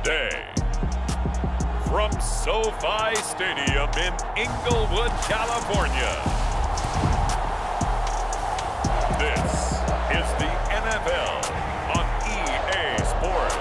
today. From SoFi Stadium in Inglewood, California, this is the NFL on EA Sports.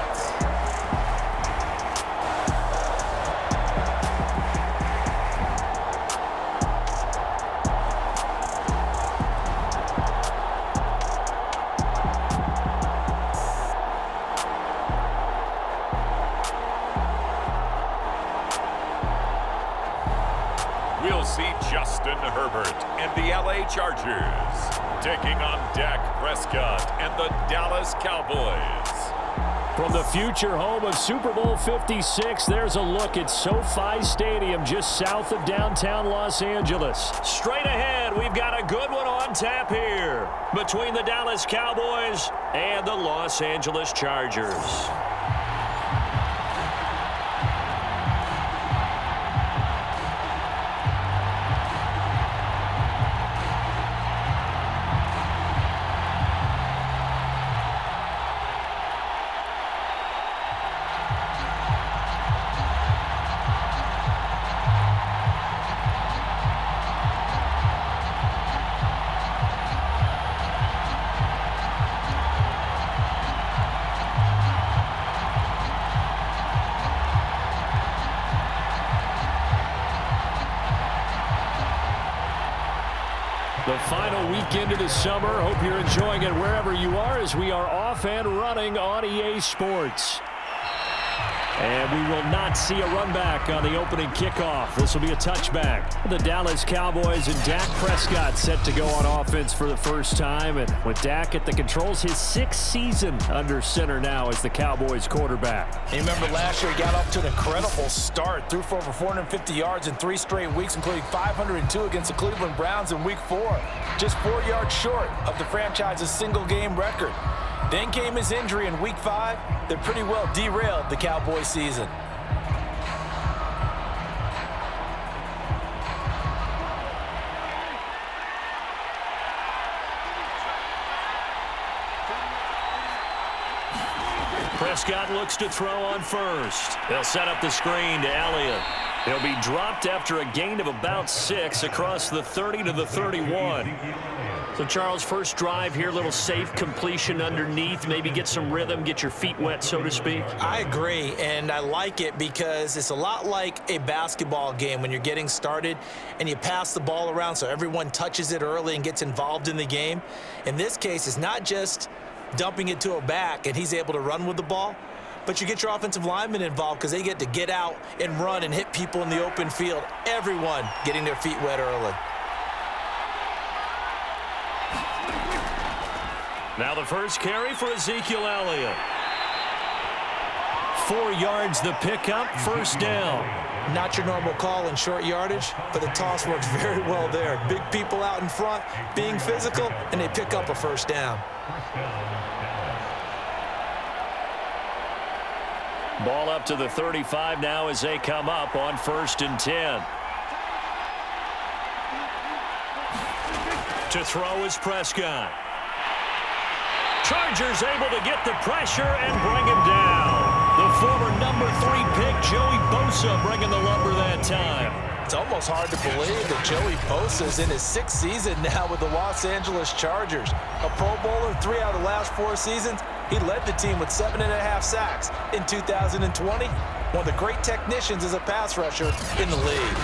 We'll see Justin Herbert and the LA Chargers taking on Dak Prescott and the Dallas Cowboys. From the future home of Super Bowl 56, there's a look at SoFi Stadium just south of downtown Los Angeles. Straight ahead, we've got a good one on tap here between the Dallas Cowboys and the Los Angeles Chargers. The final weekend of the summer. Hope you're enjoying it wherever you are as we are off and running on EA Sports. And we will not see a run back on the opening kickoff. This will be a touchback. The Dallas Cowboys and Dak Prescott set to go on offense for the first time. And with Dak at the controls, his sixth season under center now as the Cowboys quarterback. You remember last year he got off to an incredible start. Threw for over 450 yards in 3 straight weeks, including 502 against the Cleveland Browns in Week 4. Just 4 yards short of the franchise's single-game record. Then came his injury in Week 5 that pretty well derailed the Cowboys season. Prescott looks to throw on first. They'll set up the screen to Elliott. He'll be dropped after a gain of about 6 across the 30 to the 31. So, Charles, first drive here, little safe completion underneath, maybe get some rhythm, get your feet wet, so to speak. I agree, and I like it because it's a lot like a basketball game when you're getting started and you pass the ball around so everyone touches it early and gets involved in the game. In this case, it's not just dumping it to a back and he's able to run with the ball, but you get your offensive linemen involved because they get to get out and run and hit people in the open field. Everyone getting their feet wet early. Now the first carry for Ezekiel Elliott. 4 yards the pickup, first down. Not your normal call in short yardage, but the toss works very well there. Big people out in front, being physical, and they pick up a first down. Ball up to the 35 now as they come up on 1st and 10. To throw is Prescott. Chargers able to get the pressure and bring him down. The former number 3 pick, Joey Bosa, bringing the lumber that time. It's almost hard to believe that Joey Bosa is in his 6th season now with the Los Angeles Chargers. A Pro Bowler 3 out of the last 4 seasons. He led the team with 7.5 sacks in 2020. One of the great technicians as a pass rusher in the league.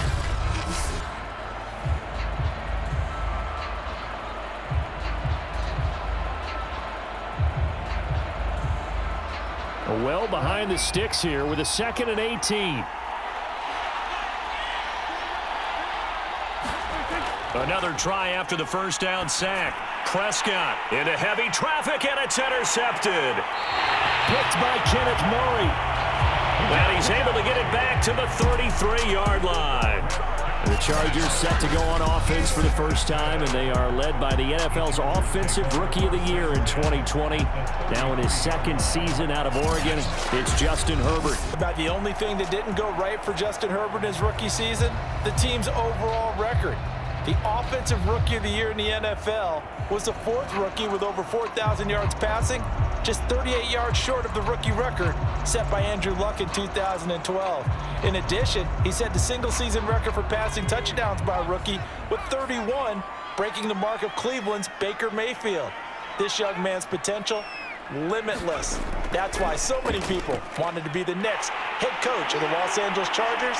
Well behind the sticks here with a 2nd and 18. Another try after the first down sack. Prescott into heavy traffic, and it's intercepted. Picked by Kenneth Murray. And he's able to get it back to the 33-yard line. The Chargers set to go on offense for the first time, and they are led by the NFL's Offensive Rookie of the Year in 2020. Now in his 2nd season out of Oregon, it's Justin Herbert. About the only thing that didn't go right for Justin Herbert in his rookie season, the team's overall record. The Offensive Rookie of the Year in the NFL was the 4th rookie with over 4,000 yards passing, just 38 yards short of the rookie record set by Andrew Luck in 2012. In addition, he set the single-season record for passing touchdowns by a rookie with 31, breaking the mark of Cleveland's Baker Mayfield. This young man's potential, limitless. That's why so many people wanted to be the next head coach of the Los Angeles Chargers.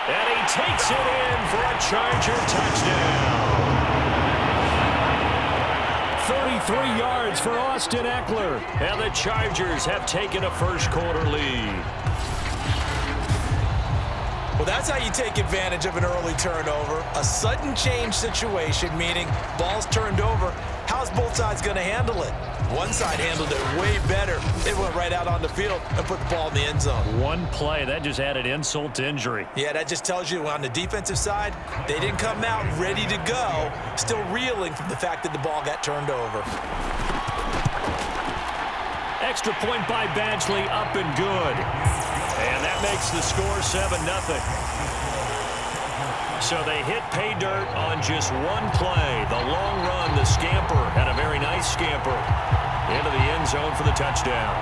And he takes it in for a Charger touchdown. 33 yards for Austin Eckler. And the Chargers have taken a first-quarter lead. Well, that's how you take advantage of an early turnover. A sudden change situation, meaning ball's turned over. How's both sides going to handle it? One side handled it way better. They went right out on the field and put the ball in the end zone. One play, that just added insult to injury. Yeah, that just tells you on the defensive side, they didn't come out ready to go, still reeling from the fact that the ball got turned over. Extra point by Badgley, up and good. And that makes the score 7-0. So they hit pay dirt on just one play. The long run, the scamper, and a very nice scamper into the end zone for the touchdown.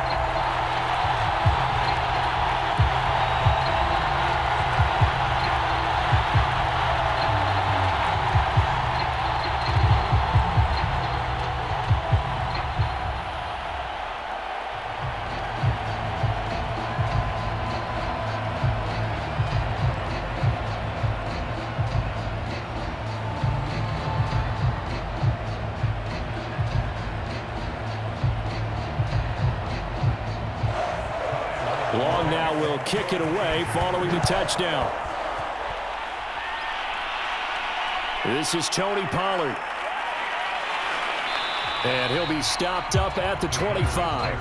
Long now will kick it away following the touchdown. This is Tony Pollard. And he'll be stopped up at the 25.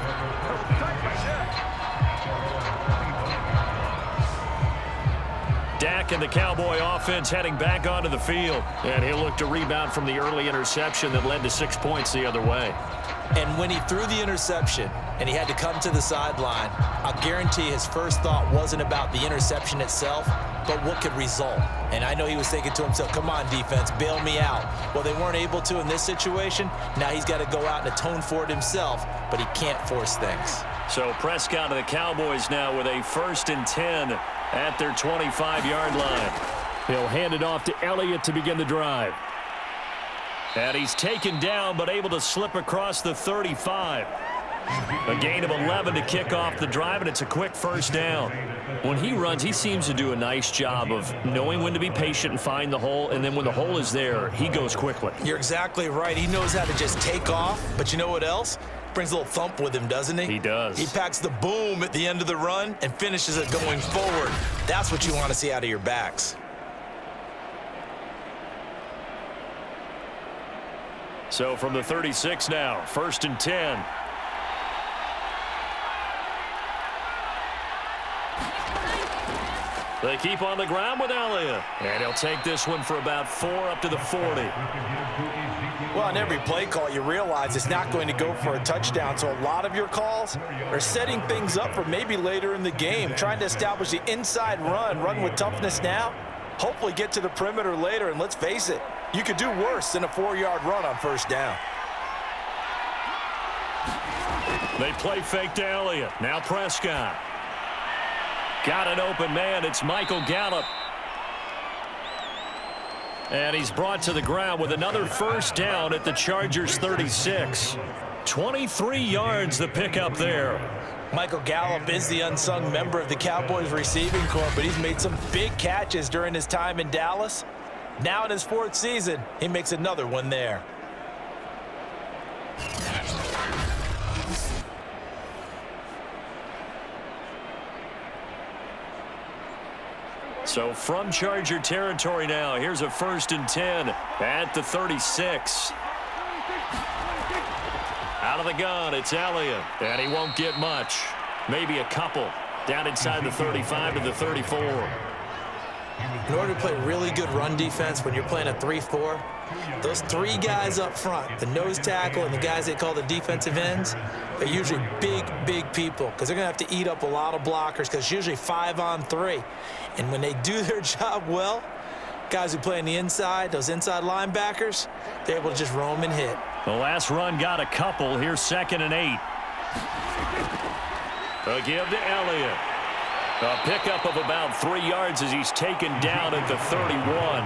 Dak and the Cowboy offense heading back onto the field. And he'll look to rebound from the early interception that led to 6 points the other way. And when he threw the interception and he had to come to the sideline, I'll guarantee his first thought wasn't about the interception itself, but what could result. And I know he was thinking to himself, come on, defense, bail me out. Well, they weren't able to in this situation. Now he's got to go out and atone for it himself, but he can't force things. So Prescott and the Cowboys now with a 1st and 10 at their 25-yard line. He'll hand it off to Elliott to begin the drive. And he's taken down, but able to slip across the 35. A gain of 11 to kick off the drive, and it's a quick first down. When he runs, he seems to do a nice job of knowing when to be patient and find the hole, and then when the hole is there, he goes quickly. You're exactly right. He knows how to just take off, but you know what else? Brings a little thump with him, doesn't he? He does. He packs the boom at the end of the run and finishes it going forward. That's what you want to see out of your backs. So from the 36 now, 1st and 10. They keep on the ground with Elliott. And he'll take this one for about 4 up to the 40. Well, on every play call, you realize it's not going to go for a touchdown. So a lot of your calls are setting things up for maybe later in the game, trying to establish the inside run with toughness now, hopefully get to the perimeter later. And let's face it, you could do worse than a 4-yard run on first down. They play fake to Elliott. Now Prescott. Got an open man. It's Michael Gallup. And he's brought to the ground with another first down at the Chargers 36. 23 yards the pickup there. Michael Gallup is the unsung member of the Cowboys receiving corps, but he's made some big catches during his time in Dallas. Now in his 4th season, he makes another one there. So from Charger territory now, here's a 1st and 10 at the 36. Out of the gun, it's Elliott, and he won't get much. Maybe a couple. Down inside the 35 to the 34. In order to play really good run defense when you're playing a 3-4, those 3 guys up front, the nose tackle and the guys they call the defensive ends, they're usually big people because they're going to have to eat up a lot of blockers because it's usually 5-on-3. And when they do their job well, guys who play on the inside, those inside linebackers, they're able to just roam and hit. The last run got a couple. Here's 2nd and 8. A give to Elliott. A pickup of about 3 yards as he's taken down at the 31.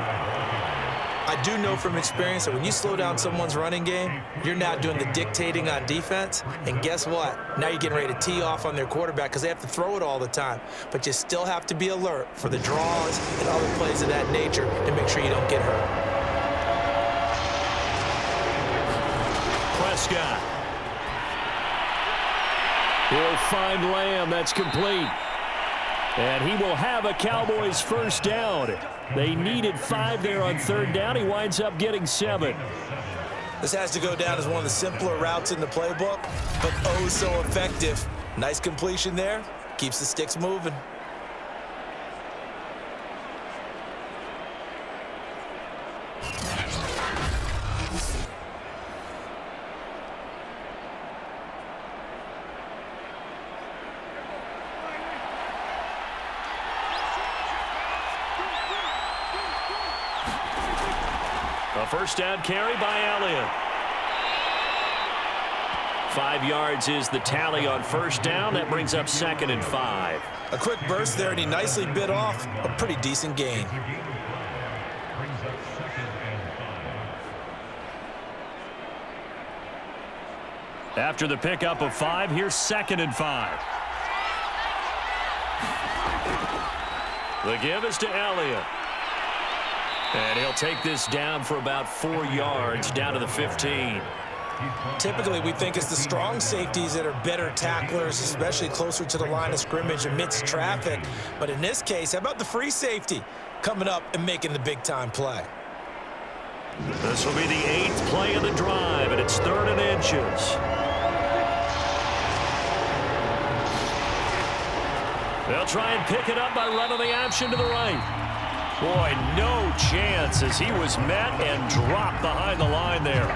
I do know from experience that when you slow down someone's running game, you're now doing the dictating on defense. And guess what? Now you're getting ready to tee off on their quarterback because they have to throw it all the time. But you still have to be alert for the draws and other plays of that nature to make sure you don't get hurt. Prescott. He'll find Lamb. That's complete. And he will have a Cowboys first down. They needed 5 there on third down. He winds up getting 7. This has to go down as one of the simpler routes in the playbook, but oh so effective. Nice completion there. Keeps the sticks moving. A first down carry by Elliott. 5 yards is the tally on first down. That brings up 2nd and 5. A quick burst there, and he nicely bit off a pretty decent gain. After the pickup of 5, here's 2nd and 5. The give is to Elliott. And he'll take this down for about 4 yards, down to the 15. Typically, we think it's the strong safeties that are better tacklers, especially closer to the line of scrimmage amidst traffic. But in this case, how about the free safety coming up and making the big-time play? This will be the 8th play of the drive, and it's 3rd and inches. They'll try and pick it up by running the option to the right. Boy, no chance as he was met and dropped behind the line there.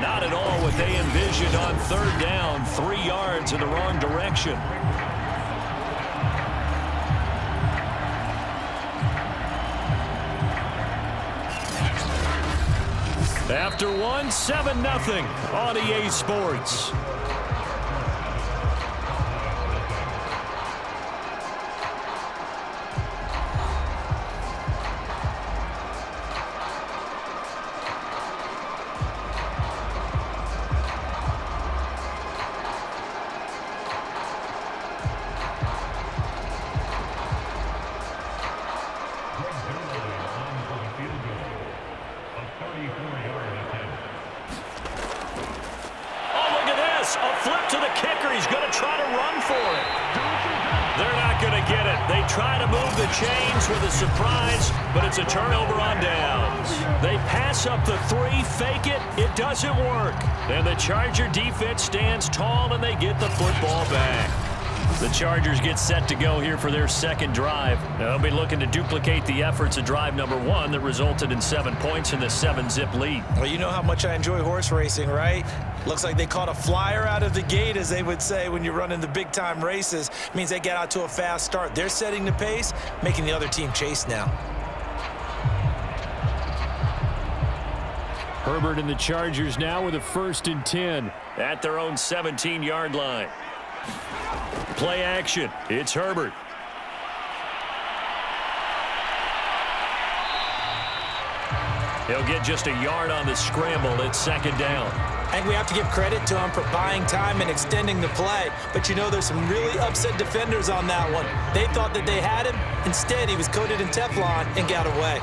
Not at all what they envisioned on third down. 3 yards in the wrong direction. After one, 7-0 on EA Sports. A flip to the kicker. He's going to try to run for it. They're not going to get it. They try to move the chains with a surprise, but it's a turnover on downs. They pass up the 3, fake it. It doesn't work. And the Charger defense stands tall, and they get the football back. The Chargers get set to go here for their second drive. They'll be looking to duplicate the efforts of drive number 1 that resulted in 7 points in the 7-zip lead. Well, you know how much I enjoy horse racing, right? Looks like they caught a flyer out of the gate, as they would say when you're running the big-time races. It means they get out to a fast start. They're setting the pace, making the other team chase now. Herbert and the Chargers now with a 1st and 10 at their own 17-yard line. Play action. It's Herbert. He'll get just a yard on the scramble. It's 2nd down. I think we have to give credit to him for buying time and extending the play. But, you know, there's some really upset defenders on that one. They thought that they had him. Instead, he was coated in Teflon and got away.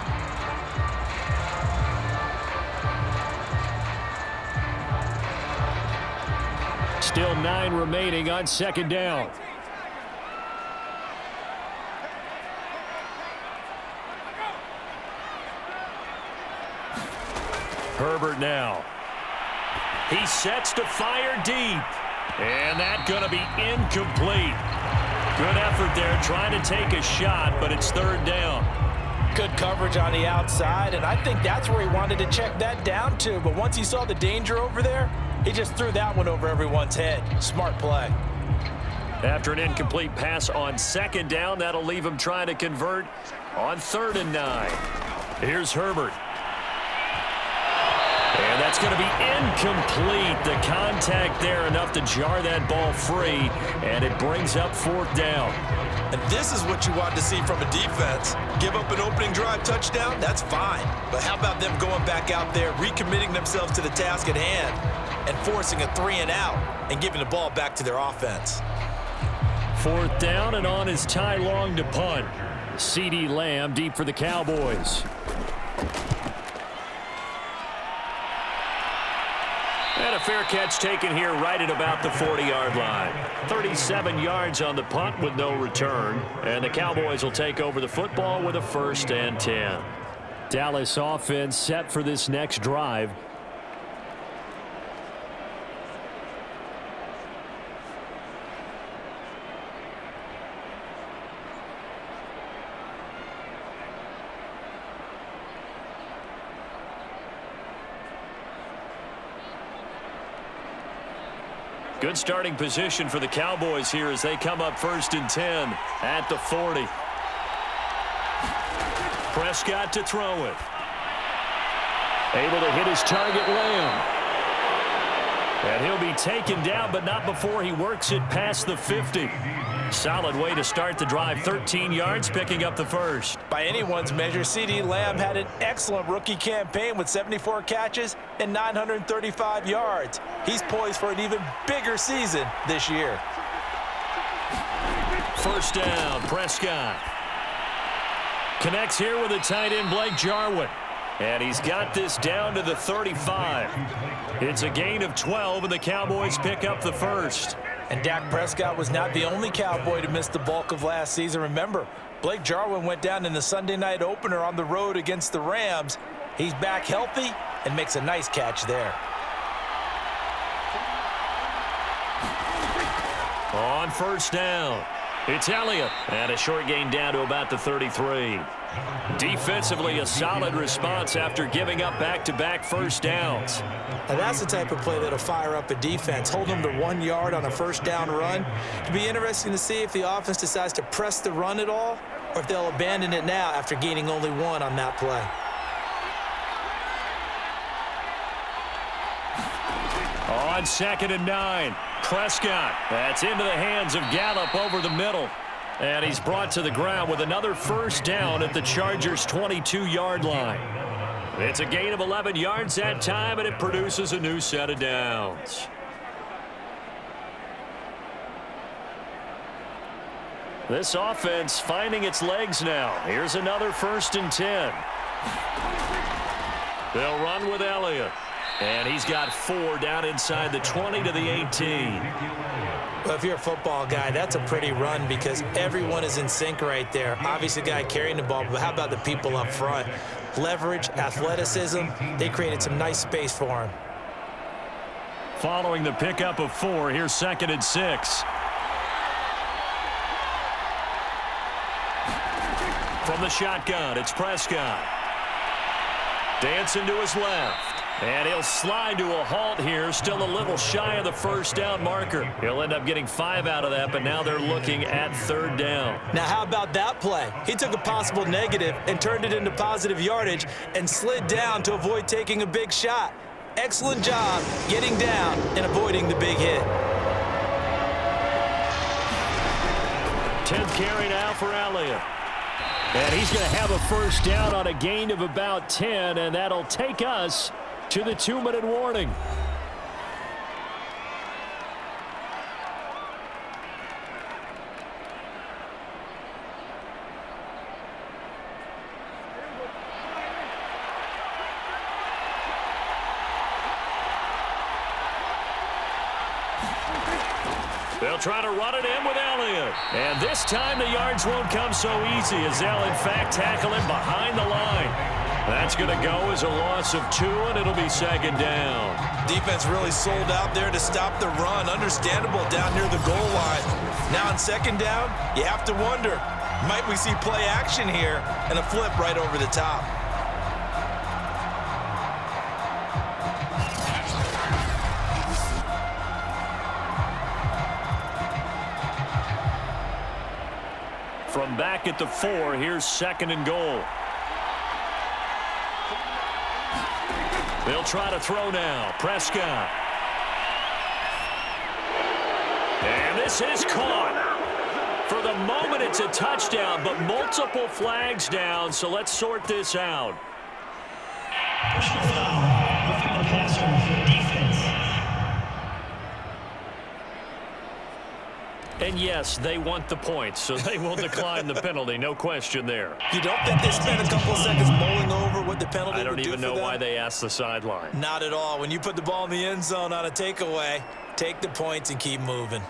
Still 9 remaining on 2nd down. Herbert now. He sets to fire deep. And that's going to be incomplete. Good effort there trying to take a shot, but it's 3rd down. Good coverage on the outside, and I think that's where he wanted to check that down to. But once he saw the danger over there, he just threw that one over everyone's head. Smart play. After an incomplete pass on 2nd down, that'll leave him trying to convert on 3rd and 9. Here's Herbert. And That's going to be incomplete. The contact there enough to jar that ball free, and it brings up 4th down. And this is what you want to see from a defense. Give up an opening drive touchdown, that's fine. But how about them going back out there, recommitting themselves to the task at hand, and forcing a 3-and-out and giving the ball back to their offense. 4th down, and on is Ty Long to punt. CeeDee Lamb deep for the Cowboys. And a fair catch taken here right at about the 40-yard line. 37 yards on the punt with no return. And the Cowboys will take over the football with a 1st and 10. Dallas offense set for this next drive. Good starting position for the Cowboys here as they come up 1st and 10 at the 40. Prescott to throw it. Able to hit his target, Lamb. And he'll be taken down, but not before he works it past the 50. Solid way to start the drive. 13 yards, picking up the 1st. By anyone's measure, CeeDee Lamb had an excellent rookie campaign with 74 catches and 935 yards. He's poised for an even bigger season this year. 1st down, Prescott. Connects here with a tight end, Blake Jarwin. And he's got this down to the 35. It's a gain of 12, and the Cowboys pick up the 1st. And Dak Prescott was not the only Cowboy to miss the bulk of last season. Remember, Blake Jarwin went down in the Sunday night opener on the road against the Rams. He's back healthy and makes a nice catch there. On 1st down, it's Elliott. And a short gain down to about the 33. Defensively, a solid response after giving up back-to-back 1st downs. And that's the type of play that'll fire up a defense. Hold them to 1 yard on a 1st down run. It'll be interesting to see if the offense decides to press the run at all, or if they'll abandon it now after gaining only 1 on that play. On 2nd and 9, Prescott. That's into the hands of Gallup over the middle. And he's brought to the ground with another 1st down at the Chargers' 22-yard line. It's a gain of 11 yards that time, and it produces a new set of downs. This offense finding its legs now. Here's another 1st and 10. They'll run with Elliott. And he's got 4 down inside the 20 to the 18. Well, if you're a football guy, that's a pretty run because everyone is in sync right there. Obviously, the guy carrying the ball, but how about the people up front? Leverage, athleticism, they created some nice space for him. Following the pickup of 4, here's 2nd and 6. From the shotgun, it's Prescott. Dancing to his left. And he'll slide to a halt here, still a little shy of the 1st down marker. He'll end up getting 5 out of that, but now they're looking at 3rd down. Now, how about that play? He took a possible negative and turned it into positive yardage and slid down to avoid taking a big shot. Excellent job getting down and avoiding the big hit. 10th carry now for Elliott. And he's going to have a 1st down on a gain of about 10, and that'll take us to the 2-minute warning. They'll try to run it in with Elliott. And this time the yards won't come so easy as they'll, in fact, tackle him behind the line. That's going to go as a loss of 2, and it'll be 2nd down. Defense really sold out there to stop the run. Understandable down near the goal line. Now on 2nd down, you have to wonder, might we see play action here and a flip right over the top? From back at the 4, here's 2nd and goal. They'll try to throw now. Prescott. And this is caught. For the moment, it's a touchdown, but multiple flags down, so let's sort this out. Personal foul, roughing the passer, defense. And yes, they want the points, so they will decline the penalty. No question there. You don't think they spent a couple of seconds mulling over what the penalty I don't would do even for know them? why they asked the sideline. Not at all. When you put the ball in the end zone on a takeaway, take the points and keep moving.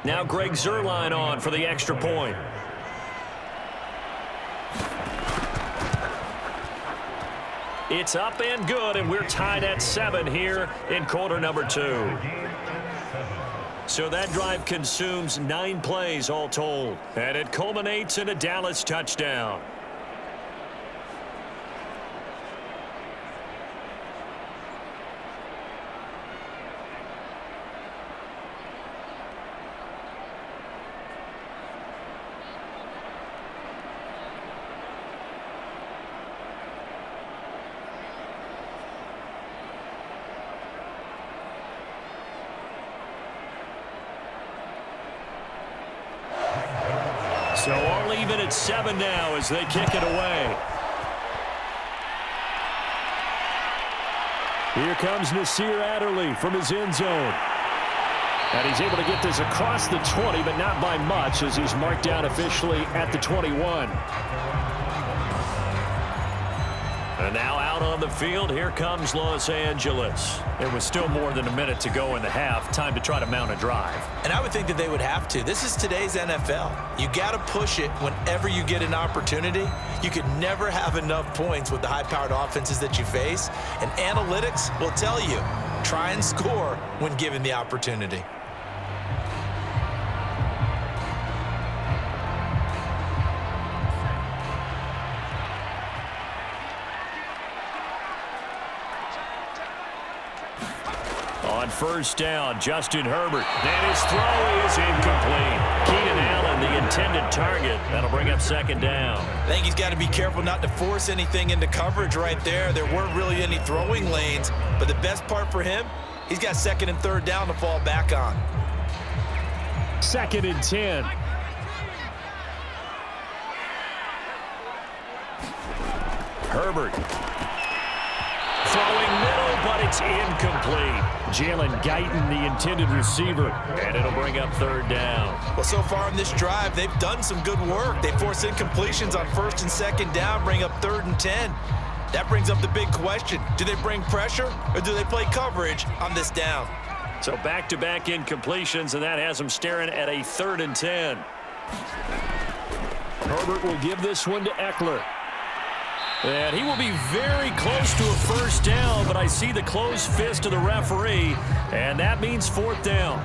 Now Greg Zuerlein on for the extra point. It's up and good, and we're tied at 7 here in quarter number 2. So that drive consumes 9 plays all told, and it culminates in a Dallas touchdown. So all even at 7 now as they kick it away. Here comes Nasir Adderley from his end zone. And he's able to get this across the 20, but not by much as he's marked down officially at the 21. And now out on the field, here comes Los Angeles. It was still more than a minute to go in the half. Time to try to mount a drive. And I would think that they would have to. This is today's NFL. You got to push it whenever you get an opportunity. You could never have enough points with the high-powered offenses that you face. And analytics will tell you, try and score when given the opportunity. On first down, Justin Herbert. And his throw is incomplete. Keenan Allen, the intended target. That'll bring up second down. I think he's got to be careful not to force anything into coverage right there. There weren't really any throwing lanes. But the best part for him, he's got second and third down to fall back on. 2nd and 10. Herbert. Throwing middle, but it's incomplete. Jalen Guyton, the intended receiver, and it'll bring up third down. Well, so far in this drive, they've done some good work. They force incompletions on first and second down, bring up 3rd and 10. That brings up the big question. Do they bring pressure or do they play coverage on this down? So back-to-back incompletions, and that has them staring at a 3rd and 10. Herbert will give this one to Eckler. And he will be very close to a first down, but I see the closed fist of the referee, and that means 4th down.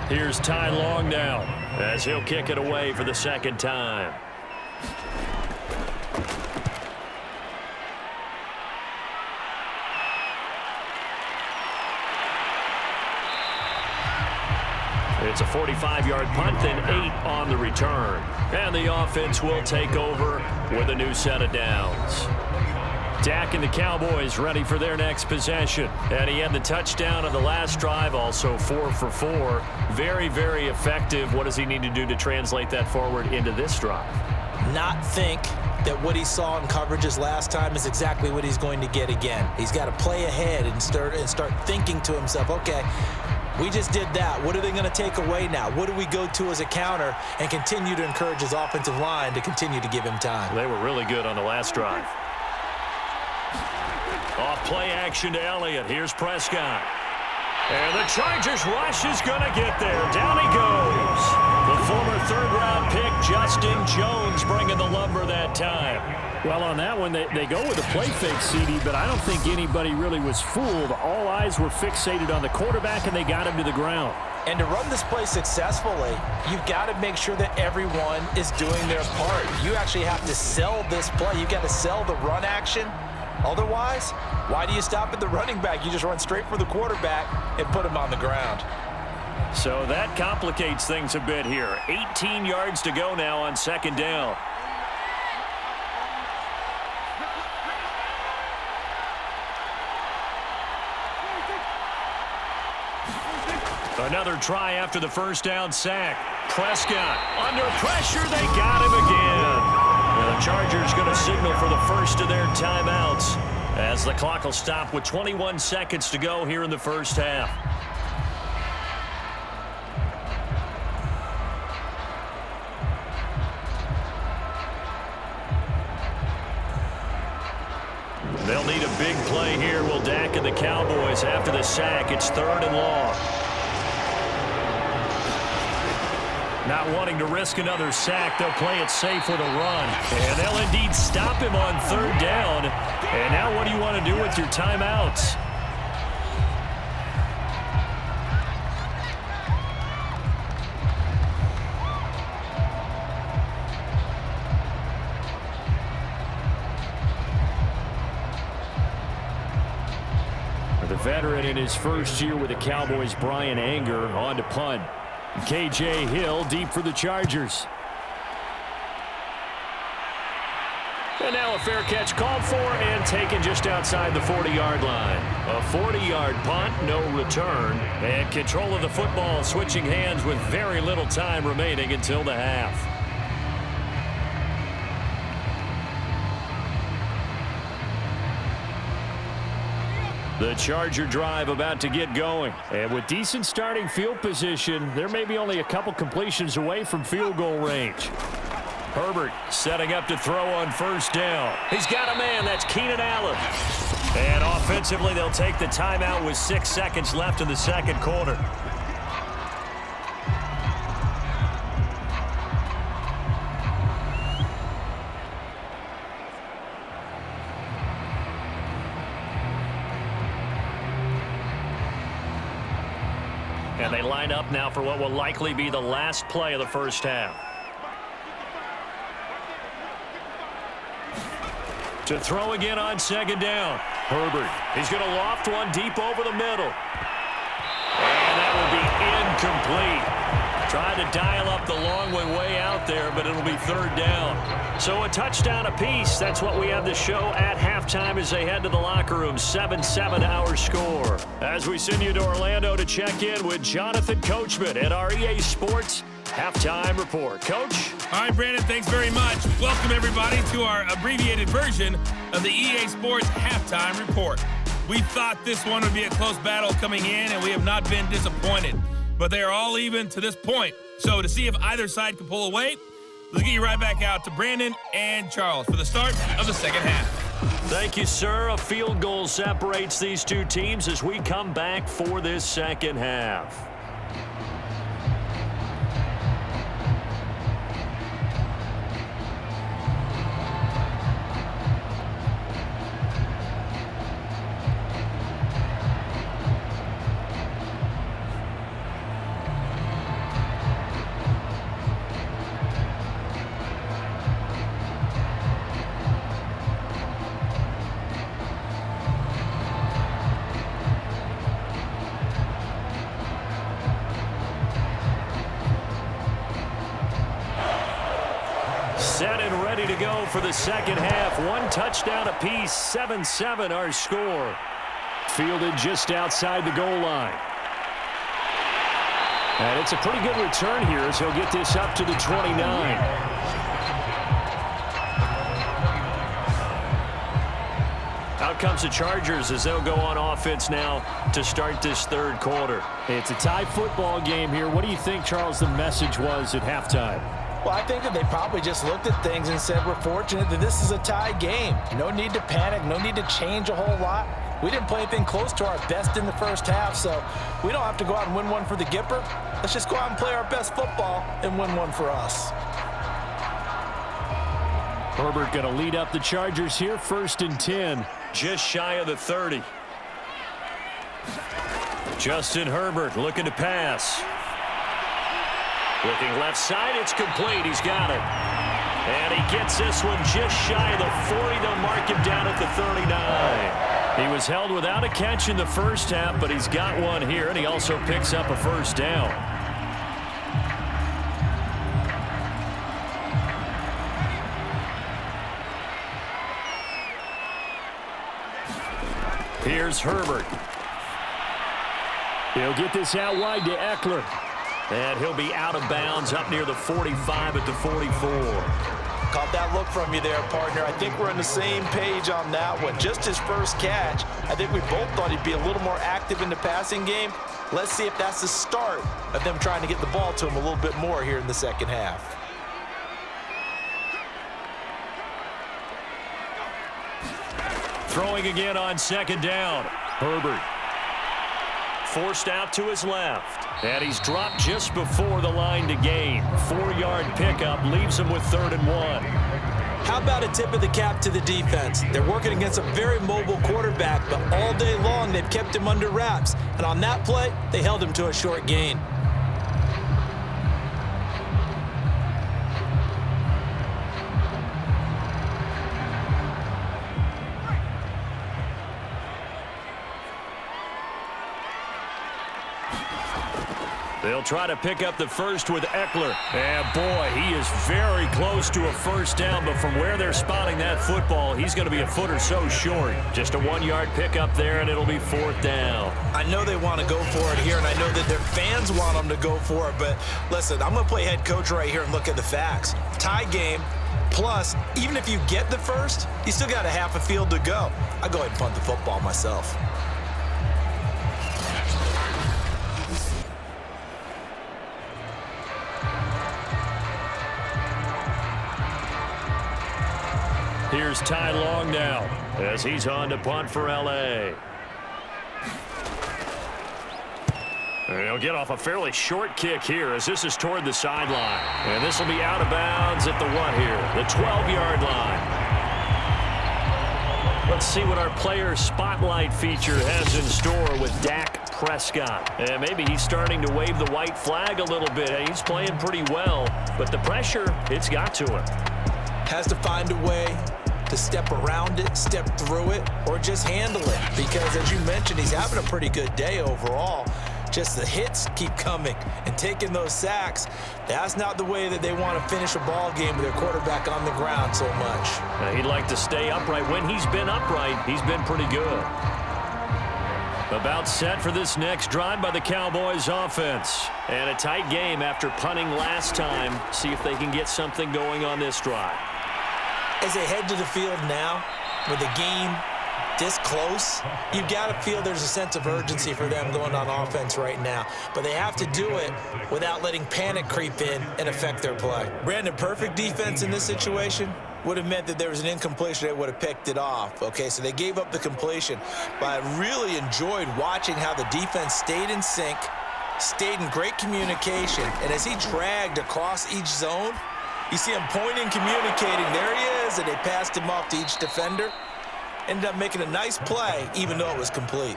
Here's Ty Long now as he'll kick it away for the 2nd time. It's a 45-yard punt, then 8 on the return. And the offense will take over with a new set of downs. Dak and the Cowboys ready for their next possession. And he had the touchdown on the last drive, also 4 for 4. Very, very effective. What does he need to do to translate that forward into this drive? Not think that what he saw in coverages last time is exactly what he's going to get again. He's got to play ahead and start thinking to himself, okay, we just did that. What are they going to take away now? What do we go to as a counter and continue to encourage his offensive line to continue to give him time? They were really good on the last drive. Off play action to Elliott. Here's Prescott. And the Chargers rush is going to get there. Down he goes. The former 3rd-round pick, Justin Jones, bringing the lumber that time. Well, on that one, they go with a play fake, CD, but I don't think anybody really was fooled. All eyes were fixated on the quarterback, and they got him to the ground. And to run this play successfully, you've got to make sure that everyone is doing their part. You actually have to sell this play. You've got to sell the run action. Otherwise, why do you stop at the running back? You just run straight for the quarterback and put him on the ground. So that complicates things a bit here. 18 yards to go now on second down. Another try after the first down sack. Prescott under pressure. They got him again. And the Chargers going to signal for the first of their timeouts as the clock will stop with 21 seconds to go here in the first half. They'll need a big play here. Will Dak and the Cowboys after the sack. It's 3rd and long. Not wanting to risk another sack, they'll play it safe with a run. And they'll indeed stop him on 3rd down. And now what do you want to do with your timeouts? The veteran in his first year with the Cowboys, Brian Anger, on to punt. KJ Hill deep for the Chargers. And now a fair catch called for and taken just outside the 40-yard line. A 40-yard punt, no return. And control of the football switching hands with very little time remaining until the half. The Charger drive about to get going. And with decent starting field position, there may be only a couple completions away from field goal range. Herbert setting up to throw on first down. He's got a man. That's Keenan Allen. And offensively, they'll take the timeout with 6 seconds left in the second quarter. And they line up now for what will likely be the last play of the first half. To throw again on second down. Herbert, he's going to loft one deep over the middle. And that will be incomplete. Trying to dial up the long way out there, but it'll be 3rd down. So a touchdown apiece. That's what we have the show at halftime as they head to the locker room. 7-7 our score. As we send you to Orlando to check in with Jonathan Coachman at our EA Sports Halftime Report. Coach? All right, Brandon, thanks very much. Welcome, everybody, to our abbreviated version of the EA Sports Halftime Report. We thought this one would be a close battle coming in, and we have not been disappointed. But they are all even to this point. So to see if either side can pull away, let's get you right back out to Brandon and Charles for the start of the second half. Thank you, sir. A field goal separates these two teams as we come back for this second half. Set and ready to go for the second half. One touchdown apiece, 7-7 our score. Fielded just outside the goal line. And it's a pretty good return here as he'll get this up to the 29. Out comes the Chargers as they'll go on offense now to start this third quarter. It's a tie football game here. What do you think, Charles, the message was at halftime? Well, I think that they probably just looked at things and said, we're fortunate that this is a tie game. No need to panic, no need to change a whole lot. We didn't play anything close to our best in the first half, so we don't have to go out and win one for the Gipper. Let's just go out and play our best football and win one for us. Herbert going to lead up the Chargers here, 1st and 10. Just shy of the 30. Justin Herbert looking to pass. Looking left side, it's complete. He's got it. And he gets this one just shy of the 40. They'll mark him down at the 39. He was held without a catch in the first half, but he's got one here, and he also picks up a first down. Here's Herbert. He'll get this out wide to Eckler. And he'll be out of bounds up near the 45 at the 44. Caught that look from you there, partner. I think we're on the same page on that one. Just his first catch, I think we both thought he'd be a little more active in the passing game. Let's see if that's the start of them trying to get the ball to him a little bit more here in the second half. Throwing again on 2nd down. Herbert. Forced out to his left. And he's dropped just before the line to gain. 4-yard pickup leaves him with 3rd and 1. How about a tip of the cap to the defense? They're working against a very mobile quarterback, but all day long they've kept him under wraps. And on that play, they held him to a short gain. They'll try to pick up the first with Eckler. And boy, he is very close to a first down, but from where they're spotting that football, he's going to be a foot or so short. Just a 1-yard pickup there, and it'll be 4th down. I know they want to go for it here, and I know that their fans want them to go for it, but listen, I'm going to play head coach right here and look at the facts. Tie game, plus, even if you get the first, you still got a half a field to go. I'll go ahead and punt the football myself. Here's Ty Long now as he's on to punt for L.A. And he'll get off a fairly short kick here as this is toward the sideline. And this will be out of bounds at the what here? The 12-yard line. Let's see what our player spotlight feature has in store with Dak Prescott. And maybe he's starting to wave the white flag a little bit. He's playing pretty well, but the pressure, it's got to him. Has to find a way to step around it, step through it, or just handle it. Because as you mentioned, he's having a pretty good day overall. Just the hits keep coming and taking those sacks. That's not the way that they want to finish a ball game with their quarterback on the ground so much. He'd like to stay upright. When he's been upright, he's been pretty good. About set for this next drive by the Cowboys offense. And a tight game after punting last time. See if they can get something going on this drive. As they head to the field now, with the game this close, you've got to feel there's a sense of urgency for them going on offense right now. But they have to do it without letting panic creep in and affect their play. Brandon, perfect defense in this situation would have meant that there was an incompletion. They would have picked it off. Okay, so they gave up the completion. But I really enjoyed watching how the defense stayed in sync, stayed in great communication. And as he dragged across each zone, you see him pointing, communicating. There he is, and they passed him off to each defender. Ended up making a nice play, even though it was complete.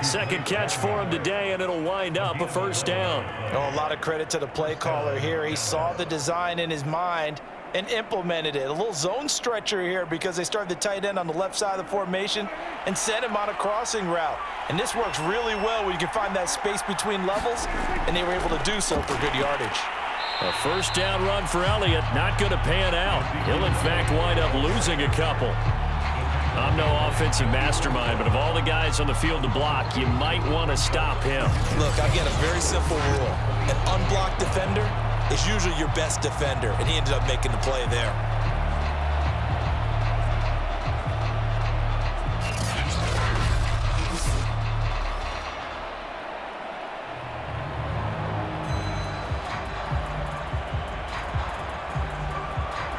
Second catch for him today, and it'll wind up a first down. Oh, a lot of credit to the play caller here. He saw the design in his mind and implemented it. A little zone stretcher here because they started the tight end on the left side of the formation and sent him on a crossing route. And this works really well when you can find that space between levels, and they were able to do so for good yardage. A first down run for Elliott, not going to pan out. He'll, in fact, wind up losing a couple. I'm no offensive mastermind, but of all the guys on the field to block, you might want to stop him. Look, I get a very simple rule. An unblocked defender is usually your best defender, and he ended up making the play there.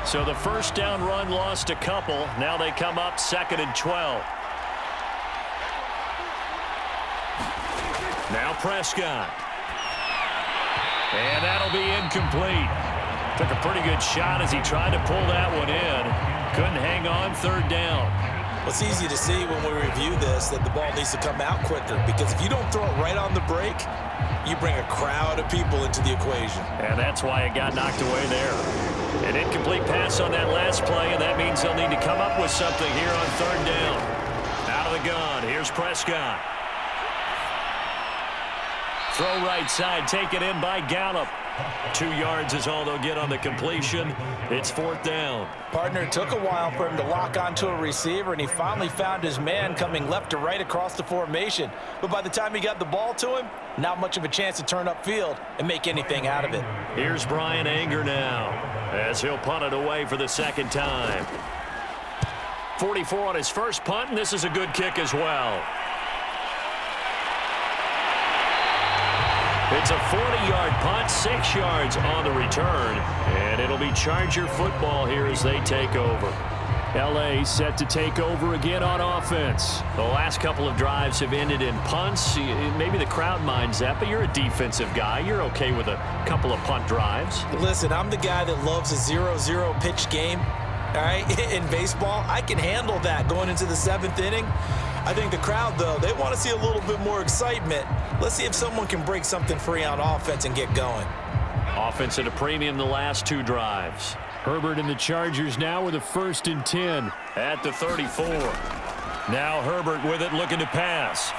So the first down run lost a couple. Now they come up 2nd and 12. Now Prescott. And that'll be incomplete. Took a pretty good shot as he tried to pull that one in. Couldn't hang on, third down. Well, it's easy to see when we review this that the ball needs to come out quicker, because if you don't throw it right on the break, you bring a crowd of people into the equation. And that's why it got knocked away there. An incomplete pass on that last play, and that means they'll need to come up with something here on third down. Out of the gun, here's Prescott. Throw right side, taken in by Gallup. 2 yards is all they'll get on the completion. It's fourth down. Partner, it took a while for him to lock onto a receiver, and he finally found his man coming left to right across the formation. But by the time he got the ball to him, not much of a chance to turn upfield and make anything out of it. Here's Brian Anger now, as he'll punt it away for the second time. 44 on his first punt, and this is a good kick as well. It's a 40-yard punt, 6 yards on the return, and it'll be Charger football here as they take over. L.A. set to take over again on offense. The last couple of drives have ended in punts. Maybe the crowd minds that, but you're a defensive guy. You're okay with a couple of punt drives. Listen, I'm the guy that loves a 0-0 pitch game. All right, in baseball, I can handle that going into the 7th inning. I think the crowd, though, they want to see a little bit more excitement. Let's see if someone can break something free on offense and get going. Offense at a premium the last 2 drives. Herbert and the Chargers now with a 1st and 10 at the 34. Now Herbert with it, looking to pass.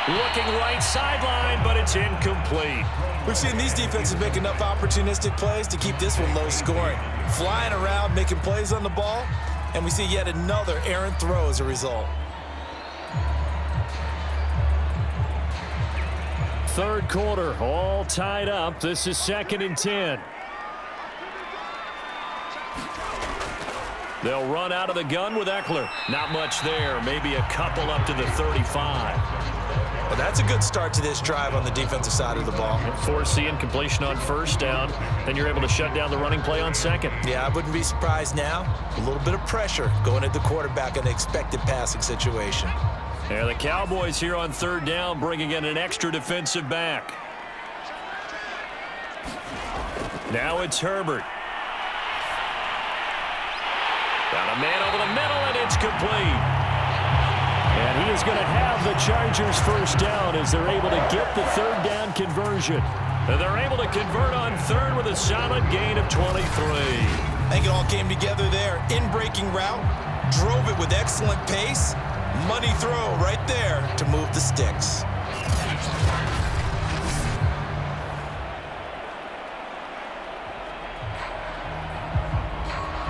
Looking right sideline, but it's incomplete. We've seen these defenses make enough opportunistic plays to keep this one low scoring. Flying around, making plays on the ball, and we see yet another errant throw as a result. Third quarter, all tied up. This is 2nd and 10. They'll run out of the gun with Eckler. Not much there, maybe a couple up to the 35. Well, that's a good start to this drive on the defensive side of the ball. Force the incompletion on first down, then you're able to shut down the running play on second. Yeah, I wouldn't be surprised now. A little bit of pressure going at the quarterback in an expected passing situation. Yeah, the Cowboys here on third down, bringing in an extra defensive back. Now it's Herbert. Got a man over the middle, and it's complete. And he is going to have the Chargers first down as they're able to get the third down conversion. And they're able to convert on third with a solid gain of 23. I think it all came together there. In-breaking route, drove it with excellent pace. Money throw right there to move the sticks.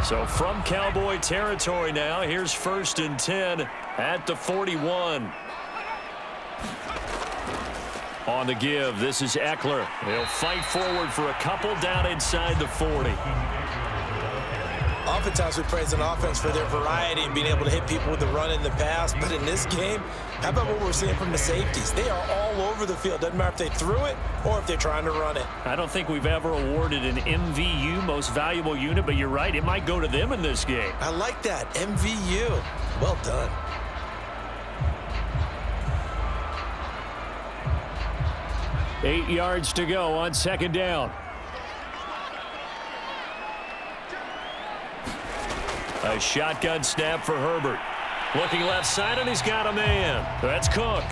So from Cowboy territory now, here's 1st and 10 at the 41. On the give, this is Eckler. He'll fight forward for a couple down inside the 40. Oftentimes we praise an offense for their variety and being able to hit people with the run in the pass. But in this game, how about what we're seeing from the safeties? They are all over the field. Doesn't matter if they threw it or if they're trying to run it. I don't think we've ever awarded an MVU, most valuable unit, but you're right. It might go to them in this game. I like that. MVU. Well done. Eight yards to go on second down. A shotgun snap for Herbert. Looking left side, and he's got a man. That's Cook.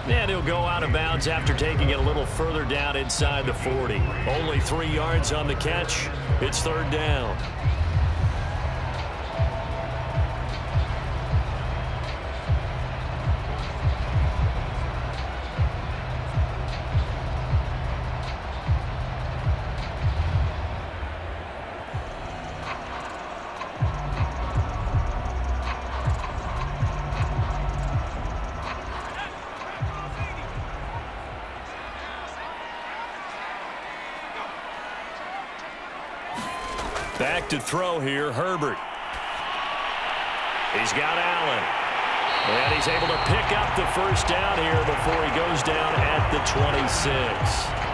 And he'll go out of bounds after taking it a little further down inside the 40. Only 3 yards on the catch. It's third down. Back to throw here, Herbert. He's got Allen. And he's able to pick up the first down here before he goes down at the 26.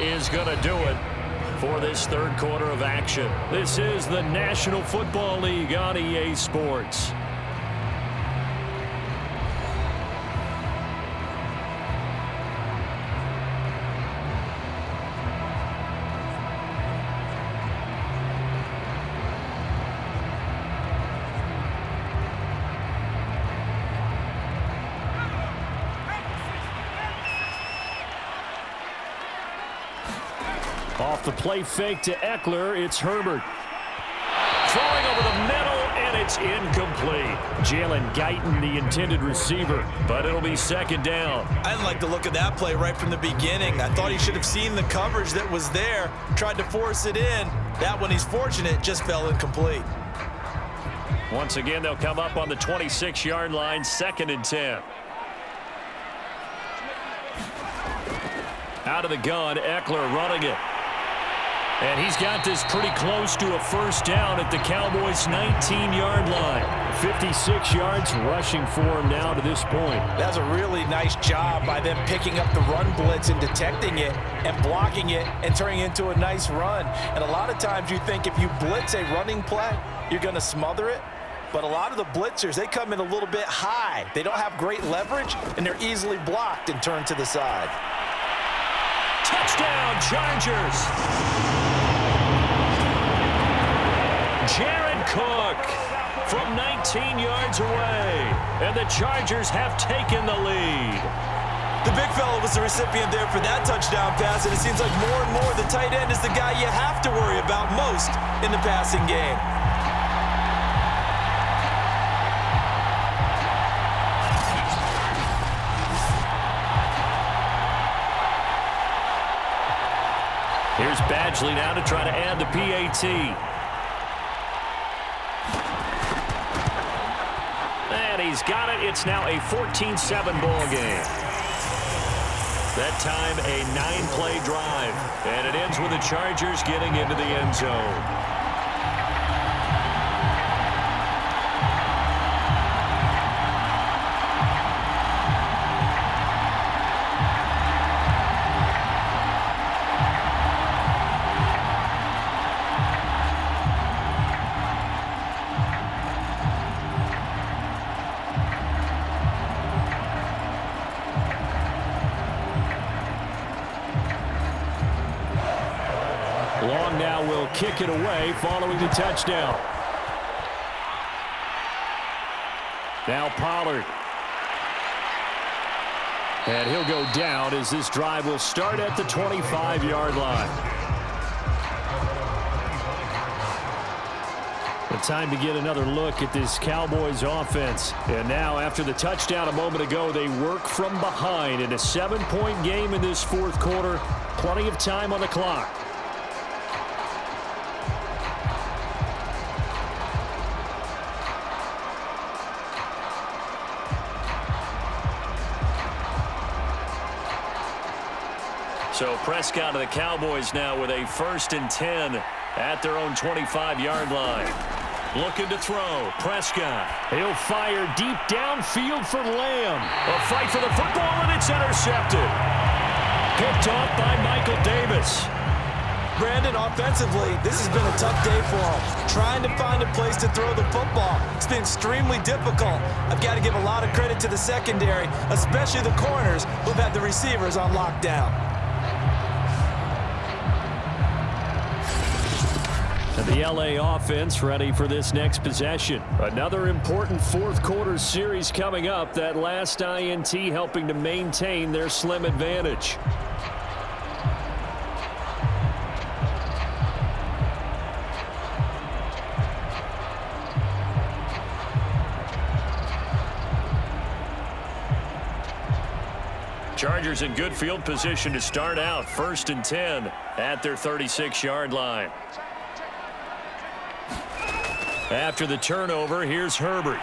is going to do it for this third quarter of action. This is the National Football League on EA Sports. Off the play fake to Eckler, it's Herbert. Throwing over the middle, and it's incomplete. Jalen Guyton, the intended receiver, but it'll be second down. I didn't like the look of that play right from the beginning. I thought he should have seen the coverage that was there, tried to force it in. That one, he's fortunate, just fell incomplete. Once again, they'll come up on the 26-yard line, 2nd and 10. Out of the gun, Eckler running it. And he's got this pretty close to a first down at the Cowboys' 19-yard line. 56 yards rushing for him now to this point. That's a really nice job by them picking up the run blitz and detecting it and blocking it and turning it into a nice run. And a lot of times you think if you blitz a running play, you're going to smother it. But a lot of the blitzers, they come in a little bit high. They don't have great leverage, and they're easily blocked and turned to the side. Touchdown, Chargers. Jared Cook from 19 yards away, and the Chargers have taken the lead. The big fella was the recipient there for that touchdown pass, and it seems like more and more the tight end is the guy you have to worry about most in the passing game. Here's Badgley now to try to add the PAT. And he's got it. It's now a 14-7 ball game. That time a 9-play drive. And it ends with the Chargers getting into the end zone. Long now will kick it away following the touchdown. Now Pollard. And he'll go down as this drive will start at the 25-yard line. The time to get another look at this Cowboys offense. And now after the touchdown a moment ago, they work from behind in a 7-point game in this fourth quarter. Plenty of time on the clock. So Prescott of the Cowboys now with a 1st and 10 at their own 25-yard line. Looking to throw. Prescott. He'll fire deep downfield for Lamb. A fight for the football, and it's intercepted. Picked off by Michael Davis. Brandon, offensively, this has been a tough day for him. Trying to find a place to throw the football. It's been extremely difficult. I've got to give a lot of credit to the secondary, especially the corners who've had the receivers on lockdown. And the LA offense ready for this next possession. Another important fourth quarter series coming up. That last INT helping to maintain their slim advantage. Chargers in good field position to start out. 1st and 10 at their 36-yard line. After the turnover, here's Herbert.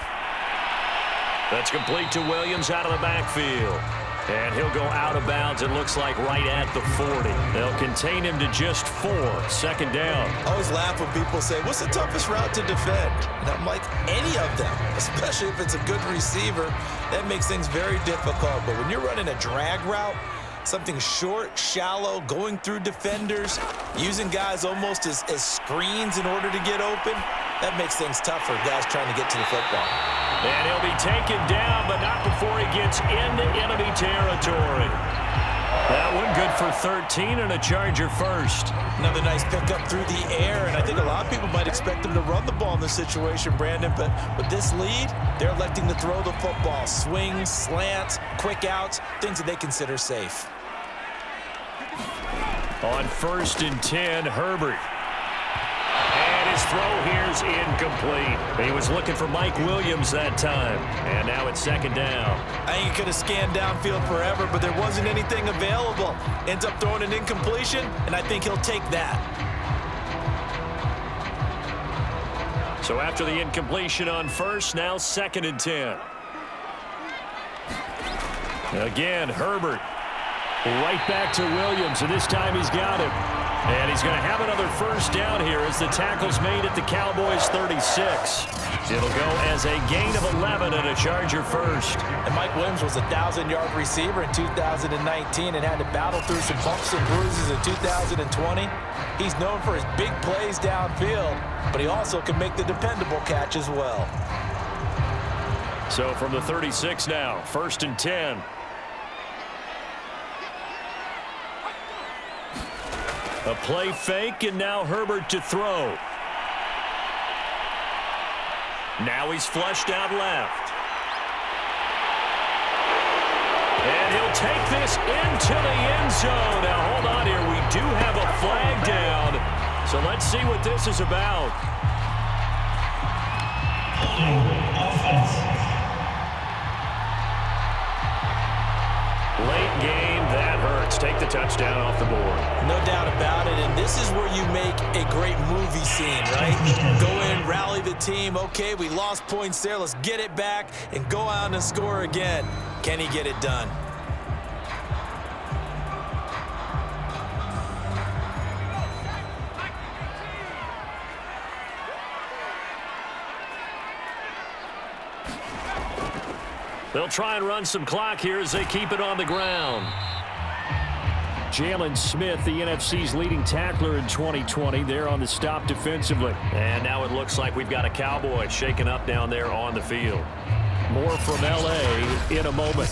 That's complete to Williams out of the backfield. And he'll go out of bounds, it looks like, right at the 40. They'll contain him to just 4. 2nd down. I always laugh when people say, what's the toughest route to defend? And I'm like, any of them, especially if it's a good receiver. That makes things very difficult. But when you're running a drag route, Something short, shallow, going through defenders, using guys almost as screens in order to get open. That makes things tough for guys trying to get to the football. And he'll be taken down, but not before he gets into enemy territory. That one good for 13 and a Charger first. Another nice pickup through the air, and I think a lot of people might expect them to run the ball in this situation, Brandon, but with this lead, they're electing to throw the football. Swings, slants, quick outs, things that they consider safe. On 1st and 10, Herbert. And his throw here's incomplete. He was looking for Mike Williams that time. And now it's 2nd down. I think he could have scanned downfield forever, but there wasn't anything available. Ends up throwing an incompletion, and I think he'll take that. So after the incompletion on 1st, now 2nd and 10. Again, Herbert. Right back to Williams, and this time he's got it. And he's going to have another 1st down here as the tackle's made at the Cowboys' 36. It'll go as a gain of 11 and a Charger first. And Mike Williams was a 1,000-yard receiver in 2019 and had to battle through some bumps and bruises in 2020. He's known for his big plays downfield, but he also can make the dependable catch as well. So from the 36 now, 1st and 10. A play fake, and now Herbert to throw. Now he's flushed out left. And he'll take this into the end zone. Now, hold on here. We do have a flag down. So let's see what this is about. Offense. Late game, that hurts. Take the touchdown off the board. No doubt about it, and this is where you make a great movie scene, right? Go in, rally the team. Okay, we lost points there. Let's get it back and go out and score again. Can he get it done? They'll try and run some clock here as they keep it on the ground. Jalen Smith, the NFC's leading tackler in 2020, there on the stop defensively. And now it looks like we've got a Cowboy shaken up down there on the field. More from L.A. in a moment.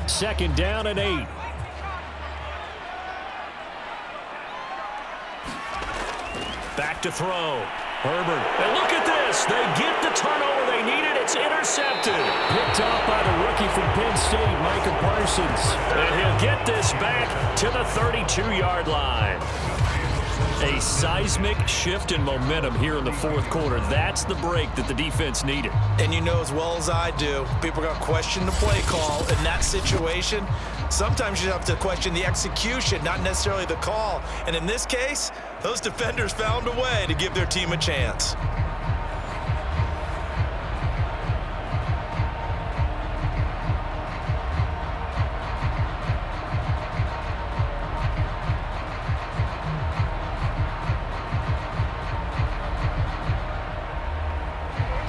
Second down and 8. Back to throw. Herbert. And look at this. They get the turnover they needed. It's intercepted. Picked off by the rookie from Penn State, Micah Parsons. And he'll get this back to the 32-yard line. A seismic shift in momentum here in the 4th quarter. That's the break that the defense needed. And you know as well as I do, people are going to question the play call in that situation. Sometimes you have to question the execution, not necessarily the call. And in this case, those defenders found a way to give their team a chance.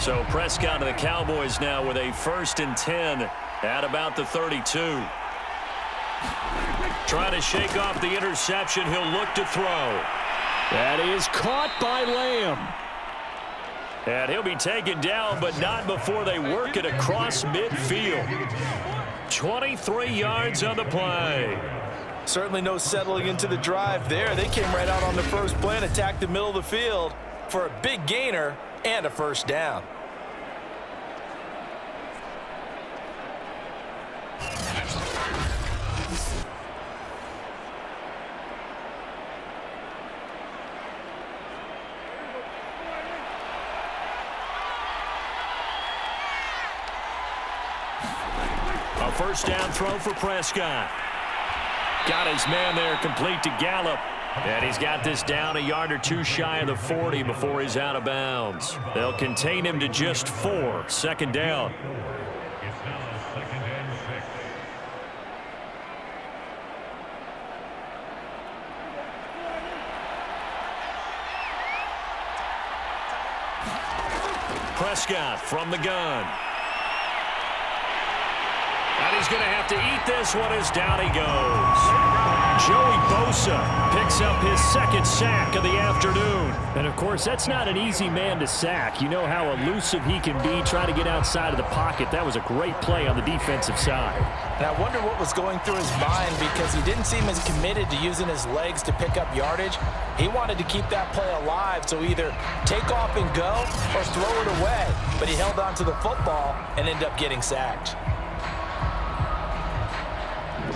So Prescott and the Cowboys now with a 1st and 10 at about the 32. Trying to shake off the interception. He'll look to throw. That is caught by Lamb. And he'll be taken down, but not before they work it across midfield. 23 yards on the play. Certainly no settling into the drive there. They came right out on the first play and attacked the middle of the field for a big gainer and a 1st down. A 1st down throw for Prescott. Got his man there complete to Gallup. And he's got this down a yard or two shy of the 40 before he's out of bounds. They'll contain him to just 4. Second down. Prescott from the gun. And he's going to have to eat this one as down he goes. Joey Bosa picks up his second sack of the afternoon. And, of course, that's not an easy man to sack. You know how elusive he can be trying to get outside of the pocket. That was a great play on the defensive side. And I wonder what was going through his mind because he didn't seem as committed to using his legs to pick up yardage. He wanted to keep that play alive, so either take off and go or throw it away. But he held on to the football and ended up getting sacked.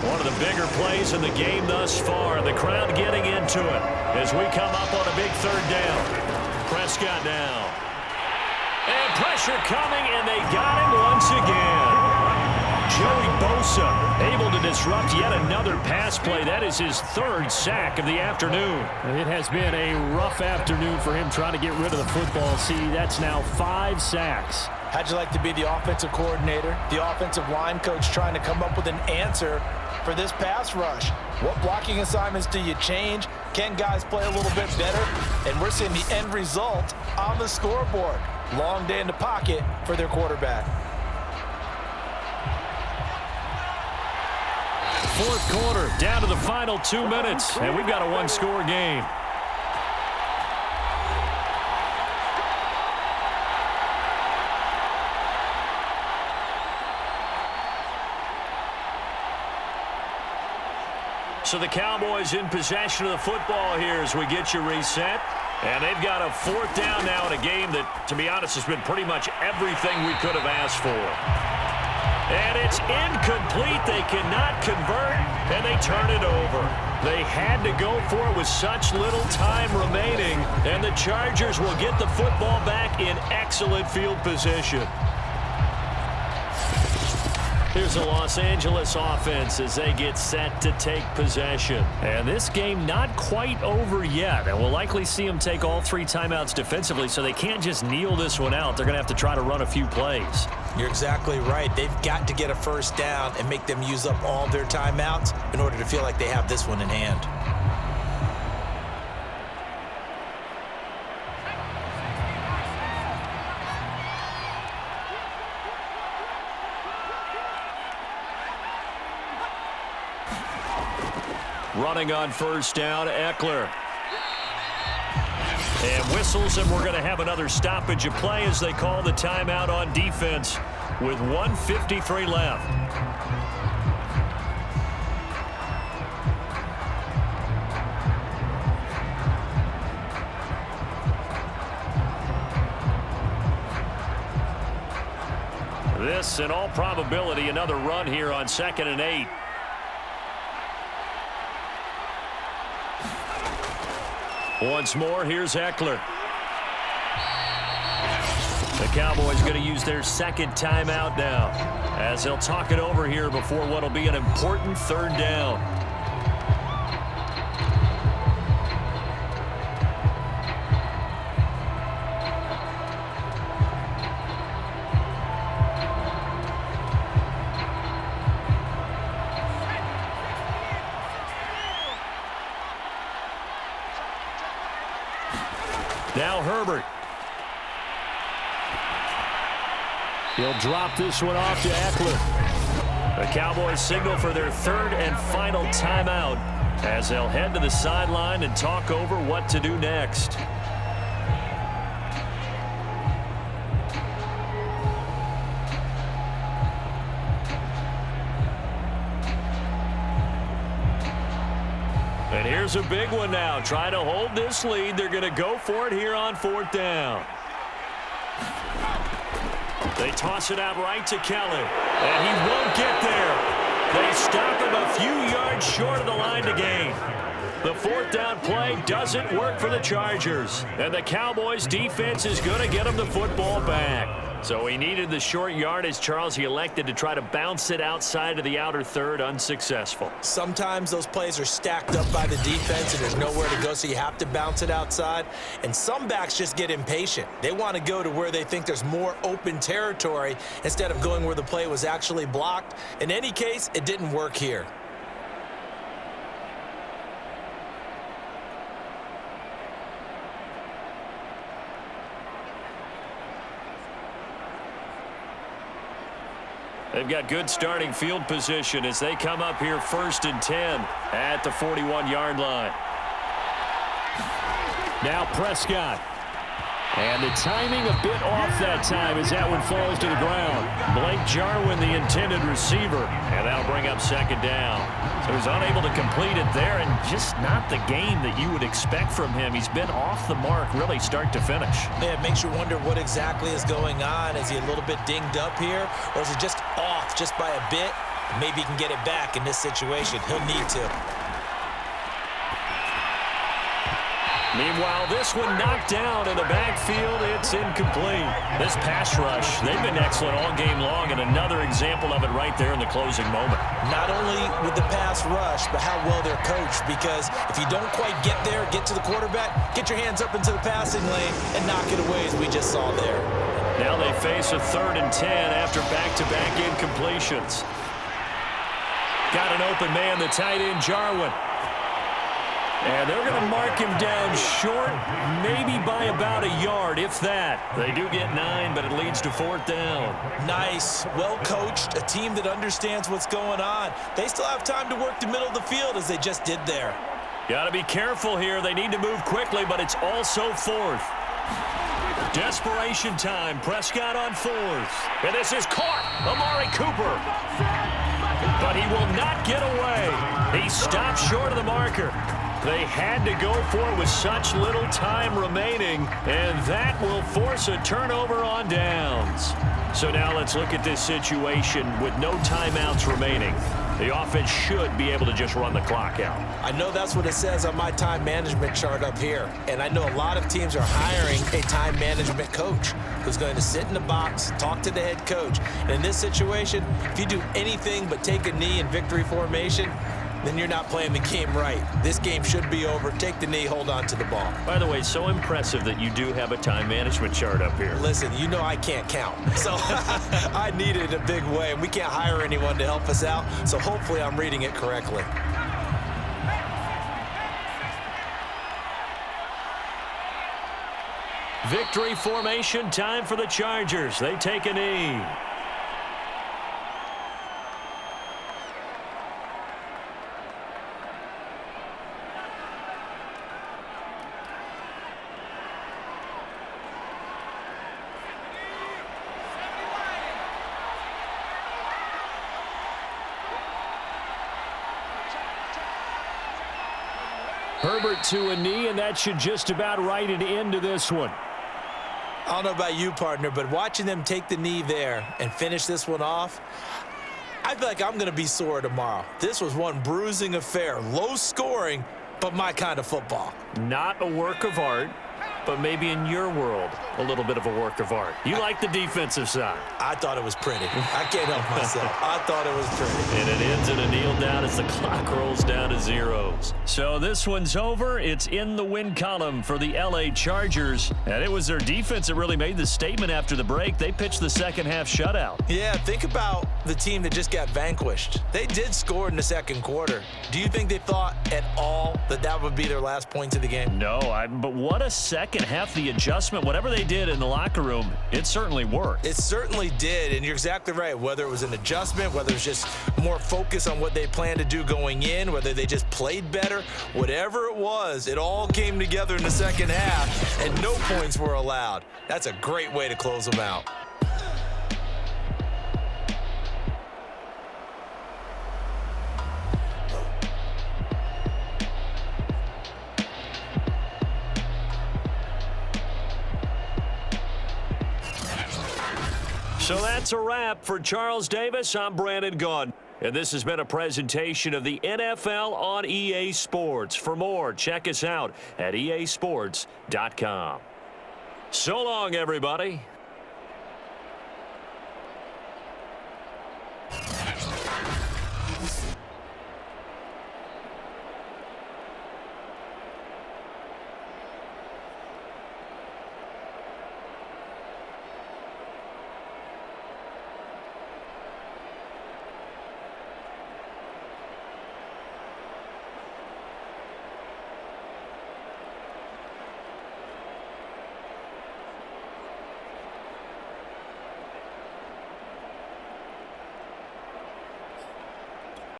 One of the bigger plays in the game thus far, and the crowd getting into it as we come up on a big third down. Prescott now. And pressure coming, and they got him once again. Joey Bosa able to disrupt yet another pass play. That is his third sack of the afternoon. It has been a rough afternoon for him trying to get rid of the football. See, that's now 5 sacks. How'd you like to be the offensive coordinator, the offensive line coach trying to come up with an answer for this pass rush? What blocking assignments do you change? Can guys play a little bit better? And we're seeing the end result on the scoreboard. Long day in the pocket for their quarterback. Fourth quarter, down to the final 2 minutes, and we've got a one-score game. So the Cowboys in possession of the football here as we get you reset. And they've got a fourth down now in a game that, to be honest, has been pretty much everything we could have asked for. And it's incomplete. They cannot convert, and they turn it over. They had to go for it with such little time remaining, and the Chargers will get the football back in excellent field position. Here's the Los Angeles offense as they get set to take possession. And this game not quite over yet. And we'll likely see them take all 3 timeouts defensively, so they can't just kneel this one out. They're going to have to try to run a few plays. You're exactly right. They've got to get a first down and make them use up all their timeouts in order to feel like they have this one in hand. Running on first down, Eckler. And whistles, and we're going to have another stoppage of play as they call the timeout on defense with 1:53 left. This, in all probability, another run here on 2nd and 8. Once more, here's Eckler. The Cowboys going to use their second timeout now as they'll talk it over here before what will be an important third down. Now Herbert. He'll drop this one off to Eckler. The Cowboys signal for their third and final timeout as they'll head to the sideline and talk over what to do next. And here's a big one now. Trying to hold this lead. They're going to go for it here on 4th down. They toss it out right to Kelly. And he won't get there. They stop him a few yards short of the line to gain. The 4th down play doesn't work for the Chargers. And the Cowboys defense is going to get them the football back. So he needed the short yardage, Charles. He elected to try to bounce it outside of the outer third, unsuccessful. Sometimes those plays are stacked up by the defense and there's nowhere to go, so you have to bounce it outside. And some backs just get impatient. They want to go to where they think there's more open territory instead of going where the play was actually blocked. In any case, it didn't work here. They've got good starting field position as they come up here 1st and 10 at the 41-yard line. Now Prescott. And the timing a bit off that time as that one falls to the ground. Blake Jarwin, the intended receiver, and that'll bring up 2nd down. So he's unable to complete it there, and just not the game that you would expect from him. He's been off the mark really start to finish. Yeah, it makes you wonder what exactly is going on. Is he a little bit dinged up here, or is it just off just by a bit? Maybe he can get it back in this situation. He'll need to. Meanwhile, this one knocked down in the backfield. It's incomplete. This pass rush, they've been excellent all game long, and another example of it right there in the closing moment. Not only with the pass rush, but how well they're coached, because if you don't quite get there, get to the quarterback, get your hands up into the passing lane and knock it away, as we just saw there. Now they face a 3rd and 10 after back-to-back incompletions. Got an open man, the tight end, Jarwin. And they're going to mark him down short, maybe by about a yard, if that. They do get 9, but it leads to 4th down. Nice, well coached, a team that understands what's going on. They still have time to work the middle of the field as they just did there. Got to be careful here. They need to move quickly, but it's also 4th. Desperation time. Prescott on 4th. And this is caught. Amari Cooper. But he will not get away. He stopped short of the marker. They had to go for it with such little time remaining, and that will force a turnover on downs. So now let's look at this situation with no timeouts remaining. The offense should be able to just run the clock out. I know that's what it says on my time management chart up here, and I know a lot of teams are hiring a time management coach who's going to sit in the box, talk to the head coach. And in this situation, if you do anything but take a knee in victory formation, then you're not playing the game right. This game should be over. Take the knee, hold on to the ball. By the way, so impressive that you do have a time management chart up here. Listen, you know I can't count. So I need it in a big way. And we can't hire anyone to help us out. So hopefully I'm reading it correctly. Victory formation time for the Chargers. They take a knee. Herbert to a knee, and that should just about write it into this one. I don't know about you, partner, but watching them take the knee there and finish this one off, I feel like I'm going to be sore tomorrow. This was one bruising affair. Low scoring, but my kind of football. Not a work of art, but maybe in your world, a little bit of a work of art. You like the defensive side. I thought it was pretty. I can't help myself. I thought it was pretty. And it ends in a kneel down as the clock rolls down to zeros. So this one's over. It's in the win column for the LA Chargers. And it was their defense that really made the statement after the break. They pitched the second half shutout. Yeah, think about the team that just got vanquished. They did score in the second quarter. Do you think they thought at all that that would be their last points of the game? No, but what a second half. The adjustment, whatever they did in the locker room, it certainly worked. It certainly did, and you're exactly right. Whether it was an adjustment, whether it was just more focus on what they planned to do going in, whether they just played better, whatever it was, it all came together in the second half, and no points were allowed. That's a great way to close them out. So that's a wrap for Charles Davis. I'm Brandon Gaudin. And this has been a presentation of the NFL on EA Sports. For more, check us out at easports.com. So long, everybody.